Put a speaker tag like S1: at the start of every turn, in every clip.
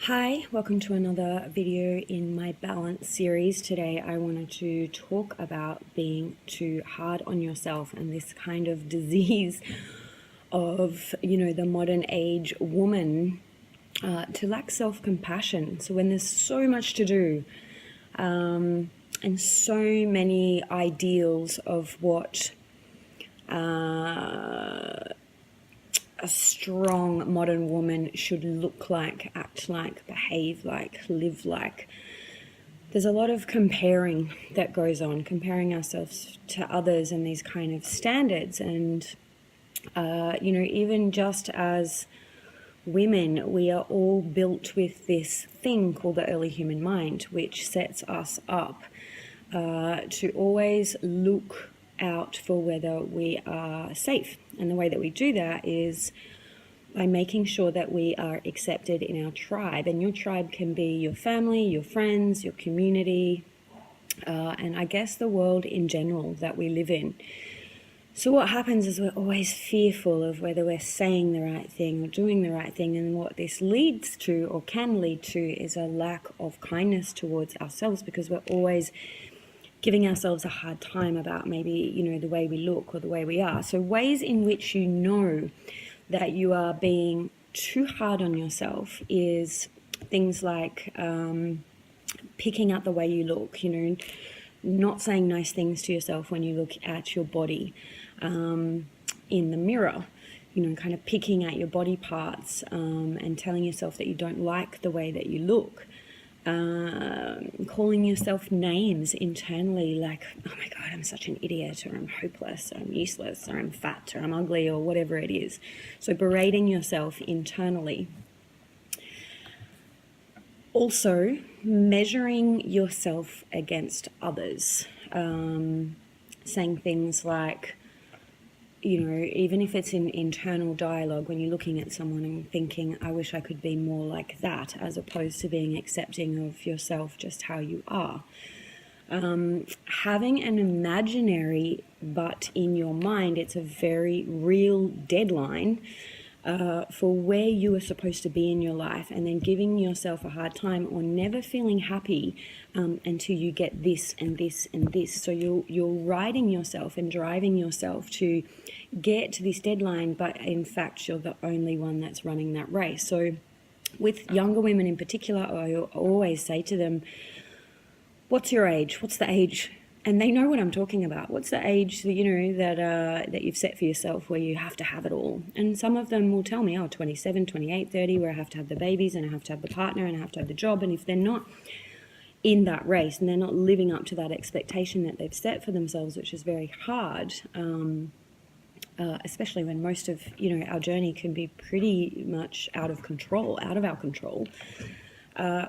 S1: Hi, welcome to another video in my balance series. Today I wanted to talk about being too hard on yourself and this kind of disease of, the modern age woman to lack self-compassion. So when there's so much to do and so many ideals of what a strong modern woman should look like, act like, behave like, live like. There's a lot of comparing that goes on, comparing ourselves to others and these kind of standards. And, even just as women, we are all built with this thing called the early human mind, which sets us up to always look out for whether we are safe. And the way that we do that is by making sure that we are accepted in our tribe. And your tribe can be your family, your friends, your community, and I guess the world in general that we live in. So what happens is we're always fearful of whether we're saying the right thing or doing the right thing. And what this leads to or can lead to is a lack of kindness towards ourselves, because we're always giving ourselves a hard time about maybe, the way we look or the way we are. So ways in which you know that you are being too hard on yourself is things like picking out the way you look, not saying nice things to yourself when you look at your body in the mirror, kind of picking at your body parts and telling yourself that you don't like the way that you look. Calling yourself names internally like, oh my God, I'm such an idiot, or I'm hopeless, or I'm useless, or I'm fat, or I'm ugly, or whatever it is. So berating yourself internally. Also, measuring yourself against others. Saying things like, even if it's in internal dialogue, when you're looking at someone and thinking, I wish I could be more like that, as opposed to being accepting of yourself just how you are. Having an imaginary, but in your mind, it's a very real deadline for where you are supposed to be in your life, and then giving yourself a hard time or never feeling happy until you get this and this and this. So you're riding yourself and driving yourself to get to this deadline, but in fact you're the only one that's running that race. So with younger women in particular, I always say to them, what's your age? What's the age? And they know what I'm talking about. What's the age that that you've set for yourself where you have to have it all? And some of them will tell me, 27, 28, 30, where I have to have the babies and I have to have the partner and I have to have the job. And if they're not in that race and they're not living up to that expectation that they've set for themselves, which is very hard, especially when most of our journey can be pretty much out of our control,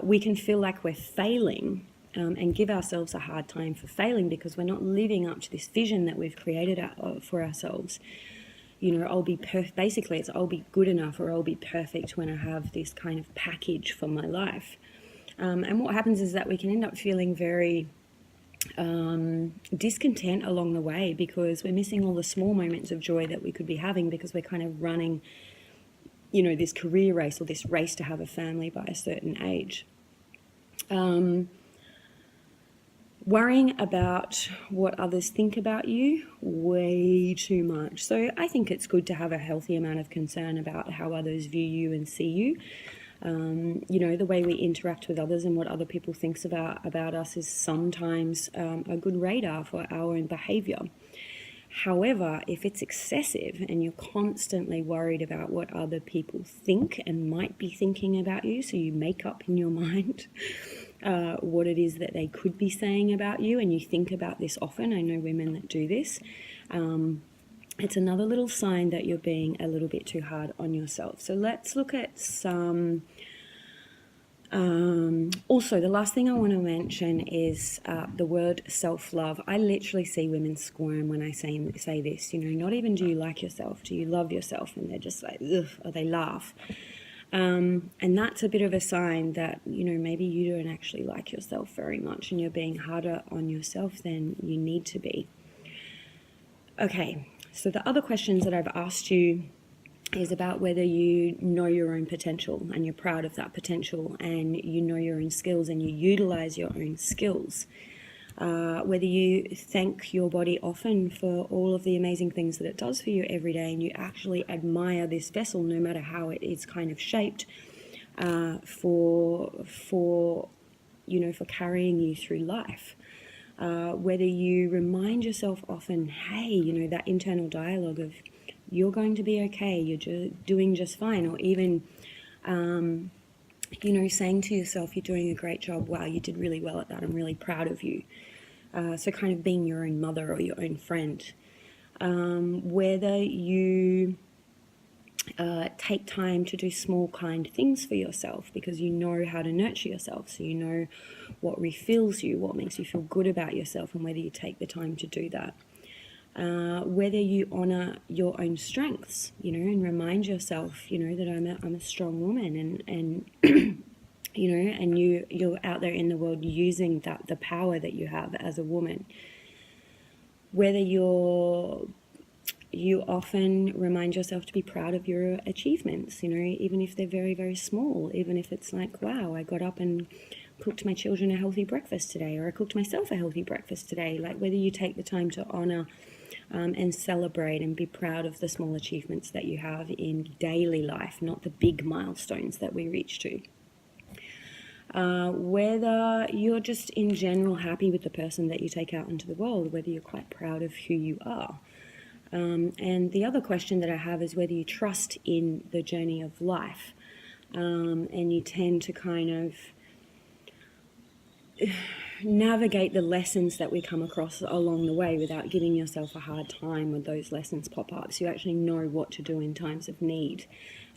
S1: we can feel like we're failing. And give ourselves a hard time for failing because we're not living up to this vision that we've created for ourselves. I'll be basically it's I'll be good enough or I'll be perfect when I have this kind of package for my life. And what happens is that we can end up feeling very discontent along the way because we're missing all the small moments of joy that we could be having because we're kind of running, this career race or this race to have a family by a certain age. Worrying about what others think about you way too much. So I think it's good to have a healthy amount of concern about how others view you and see you. The way we interact with others and what other people think about us is sometimes a good radar for our own behavior. However, if it's excessive and you're constantly worried about what other people think and might be thinking about you, so you make up in your mind what it is that they could be saying about you, and you think about this often. I know women that do this. It's another little sign that you're being a little bit too hard on yourself. So let's look at some... also, the last thing I want to mention is the word self-love. I literally see women squirm when I say this. Not even do you like yourself, do you love yourself? And they're just like, ugh, or they laugh. And that's a bit of a sign that, maybe you don't actually like yourself very much and you're being harder on yourself than you need to be. Okay, so the other questions that I've asked you is about whether you know your own potential and you're proud of that potential, and you know your own skills and you utilize your own skills. Whether you thank your body often for all of the amazing things that it does for you every day, and you actually admire this vessel no matter how it is kind of shaped, for carrying you through life. Whether you remind yourself often, hey, that internal dialogue of you're going to be okay, you're doing just fine, or even saying to yourself, you're doing a great job, wow, you did really well at that, I'm really proud of you. So kind of being your own mother or your own friend. Whether you take time to do small, kind things for yourself because you know how to nurture yourself, so you know what refills you, what makes you feel good about yourself, and whether you take the time to do that. Whether you honor your own strengths, and remind yourself, that I'm a strong woman, and and you're out there in the world using the power that you have as a woman. Whether you often remind yourself to be proud of your achievements, even if they're very, very small, even if it's like, wow, I got up and cooked my children a healthy breakfast today, or I cooked myself a healthy breakfast today. Like, whether you take the time to honor and celebrate and be proud of the small achievements that you have in daily life, not the big milestones that we reach to. Whether you're just in general happy with the person that you take out into the world, whether you're quite proud of who you are. And the other question that I have is whether you trust in the journey of life, and you tend to kind of navigate the lessons that we come across along the way without giving yourself a hard time when those lessons pop up. So you actually know what to do in times of need,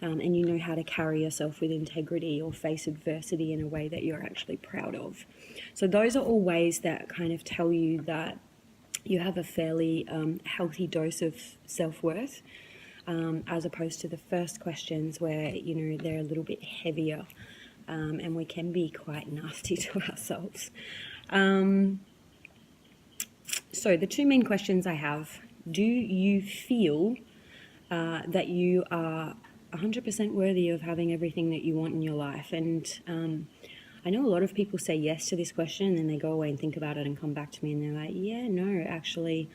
S1: and you know how to carry yourself with integrity or face adversity in a way that you're actually proud of. So those are all ways that kind of tell you that you have a fairly healthy dose of self-worth, as opposed to the first questions where, they're a little bit heavier, and we can be quite nasty to ourselves. So the two main questions I have: do you feel that you are 100% worthy of having everything that you want in your life? And I know a lot of people say yes to this question, and then they go away and think about it and come back to me and they're like, yeah, no, actually,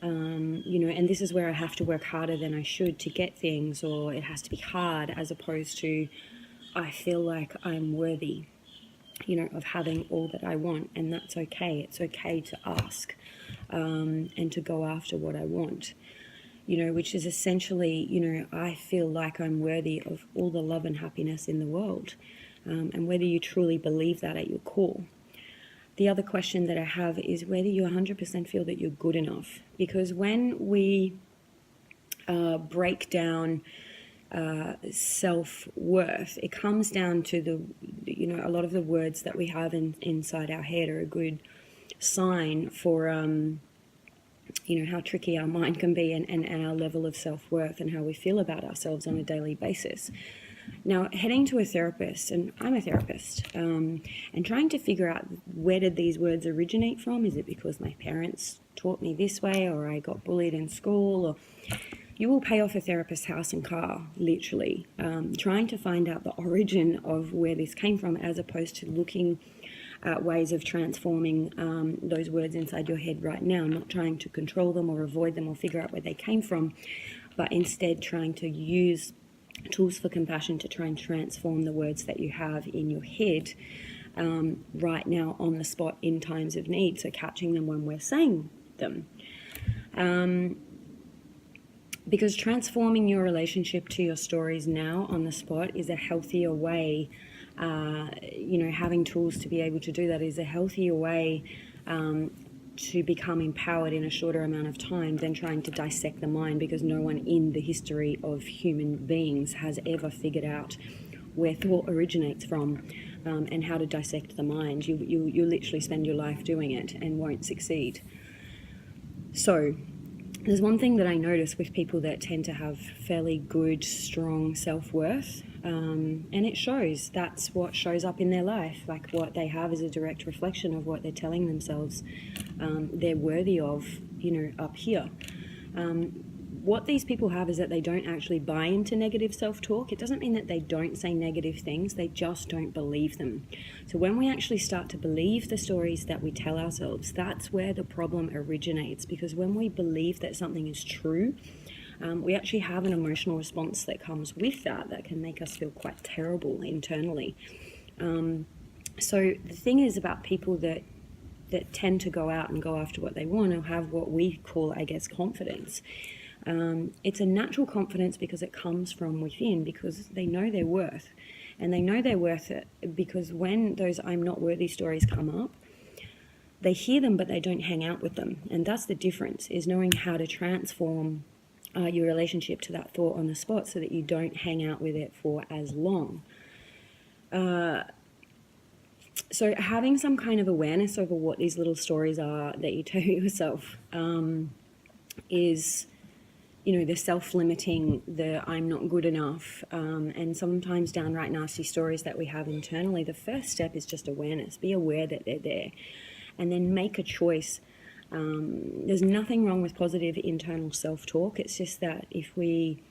S1: and this is where I have to work harder than I should to get things, or it has to be hard, as opposed to I feel like I'm worthy, of having all that I want, and that's okay. It's okay to ask, and to go after what I want, which is essentially, I feel like I'm worthy of all the love and happiness in the world, and whether you truly believe that at your core. The other question that I have is whether you 100% feel that you're good enough, because when we break down self-worth, it comes down to a lot of the words that we have inside our head are a good sign for how tricky our mind can be, and our level of self-worth and how we feel about ourselves on a daily basis. Now, heading to a therapist, and I'm a therapist, and trying to figure out where did these words originate from. Is it because my parents taught me this way, or I got bullied in school? Or you will pay off a therapist's house and car, literally, trying to find out the origin of where this came from, as opposed to looking at ways of transforming those words inside your head right now, not trying to control them or avoid them or figure out where they came from, but instead trying to use tools for compassion to try and transform the words that you have in your head right now on the spot in times of need, so catching them when we're saying them. Because transforming your relationship to your stories now on the spot is a healthier way. Having tools to be able to do that is a healthier way to become empowered in a shorter amount of time than trying to dissect the mind, because no one in the history of human beings has ever figured out where thought originates from, and how to dissect the mind. You literally spend your life doing it and won't succeed. So there's one thing that I notice with people that tend to have fairly good, strong self-worth, and it shows. That's what shows up in their life. Like, what they have is a direct reflection of what they're telling themselves they're worthy of, up here. what these people have is that they don't actually buy into negative self-talk. It doesn't mean that they don't say negative things, they just don't believe them. So when we actually start to believe the stories that we tell ourselves, that's where the problem originates, because when we believe that something is true, we actually have an emotional response that comes with that can make us feel quite terrible internally. So the thing is about people that tend to go out and go after what they want, or have what we call, I guess, confidence. It's a natural confidence because it comes from within, because they know their worth. And they know they're worth it because when those I'm not worthy stories come up, they hear them but they don't hang out with them. And that's the difference, is knowing how to transform your relationship to that thought on the spot so that you don't hang out with it for as long. So having some kind of awareness over what these little stories are that you tell yourself is, the self-limiting, the I'm not good enough, and sometimes downright nasty stories that we have internally. The first step is just awareness. Be aware that they're there, and then make a choice. There's nothing wrong with positive internal self-talk. It's just that if we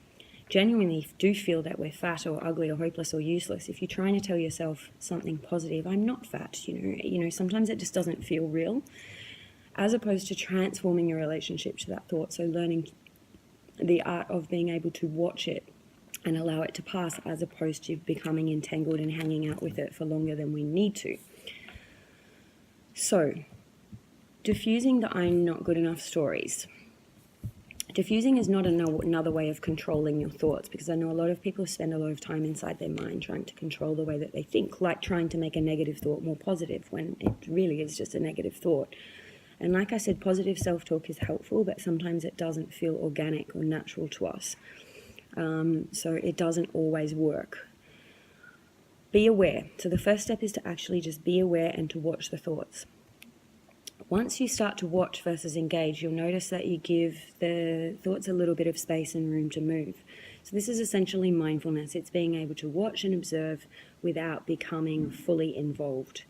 S1: genuinely do feel that we're fat or ugly or hopeless or useless, if you're trying to tell yourself something positive, I'm not fat, sometimes it just doesn't feel real, as opposed to transforming your relationship to that thought. So learning the art of being able to watch it and allow it to pass, as opposed to becoming entangled and hanging out with it for longer than we need to. So, diffusing the I'm not good enough stories. Diffusing is not another way of controlling your thoughts, because I know a lot of people spend a lot of time inside their mind trying to control the way that they think, like trying to make a negative thought more positive when it really is just a negative thought. And like I said, positive self-talk is helpful, but sometimes it doesn't feel organic or natural to us. So it doesn't always work. Be aware. So the first step is to actually just be aware and to watch the thoughts. Once you start to watch versus engage, you'll notice that you give the thoughts a little bit of space and room to move. So this is essentially mindfulness. It's being able to watch and observe without becoming fully involved.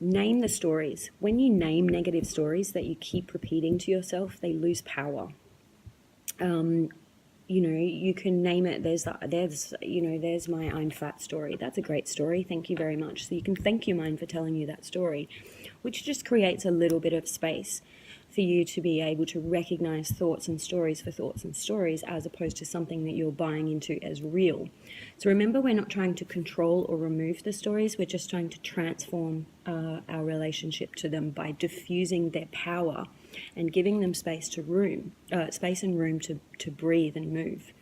S1: Name the stories. When you name negative stories that you keep repeating to yourself, they lose power. You can name it. There's my I'm fat story. That's a great story. Thank you very much. So you can thank your mind for telling you that story, which just creates a little bit of space for you to be able to recognize thoughts and stories for thoughts and stories, as opposed to something that you're buying into as real. So remember, we're not trying to control or remove the stories. We're just trying to transform our relationship to them by diffusing their power and giving them space and room to breathe and move.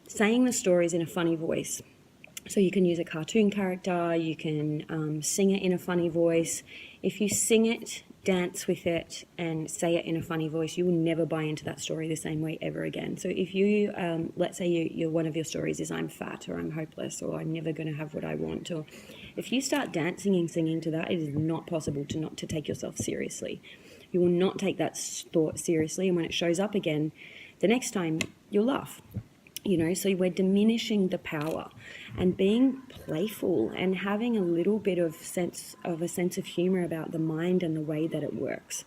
S1: Saying the stories in a funny voice. So you can use a cartoon character, you can sing it in a funny voice. If you sing it, dance with it, and say it in a funny voice, you will never buy into that story the same way ever again. So if you, let's say you're one of your stories is I'm fat, or I'm hopeless, or I'm never going to have what I want, or if you start dancing and singing to that, it is not possible to take yourself seriously. You will not take that thought seriously, and when it shows up again, the next time you'll laugh. So we're diminishing the power, and being playful and having a little bit of sense of humor about the mind and the way that it works.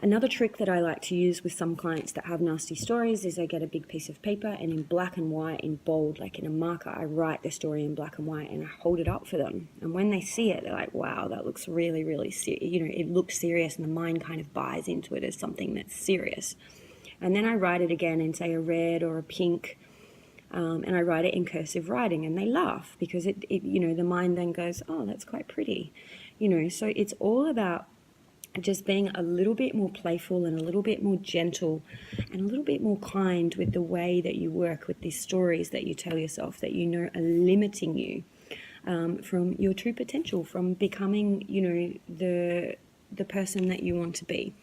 S1: Another trick that I like to use with some clients that have nasty stories is I get a big piece of paper, and in black and white, in bold, like in a marker, I write the story in black and white and I hold it up for them. And when they see it, they're like, wow, that looks really, really serious. It looks serious, and the mind kind of buys into it as something that's serious. And then I write it again in, say, a red or a pink, and I write it in cursive writing, and they laugh because the mind then goes, oh, that's quite pretty. So it's all about just being a little bit more playful and a little bit more gentle and a little bit more kind with the way that you work with these stories that you tell yourself that are limiting you from your true potential, from becoming, the person that you want to be.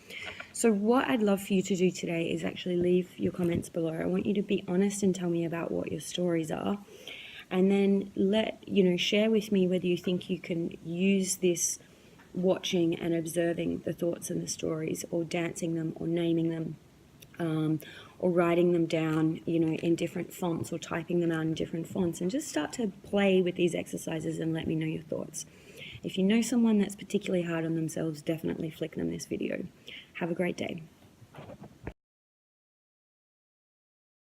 S1: So what I'd love for you to do today is actually leave your comments below. I want you to be honest and tell me about what your stories are. And then share with me whether you think you can use this watching and observing the thoughts and the stories, or dancing them, or naming them, or writing them down, in different fonts, or typing them out in different fonts, and just start to play with these exercises and let me know your thoughts. If you know someone that's particularly hard on themselves, definitely flick them this video. Have a great day.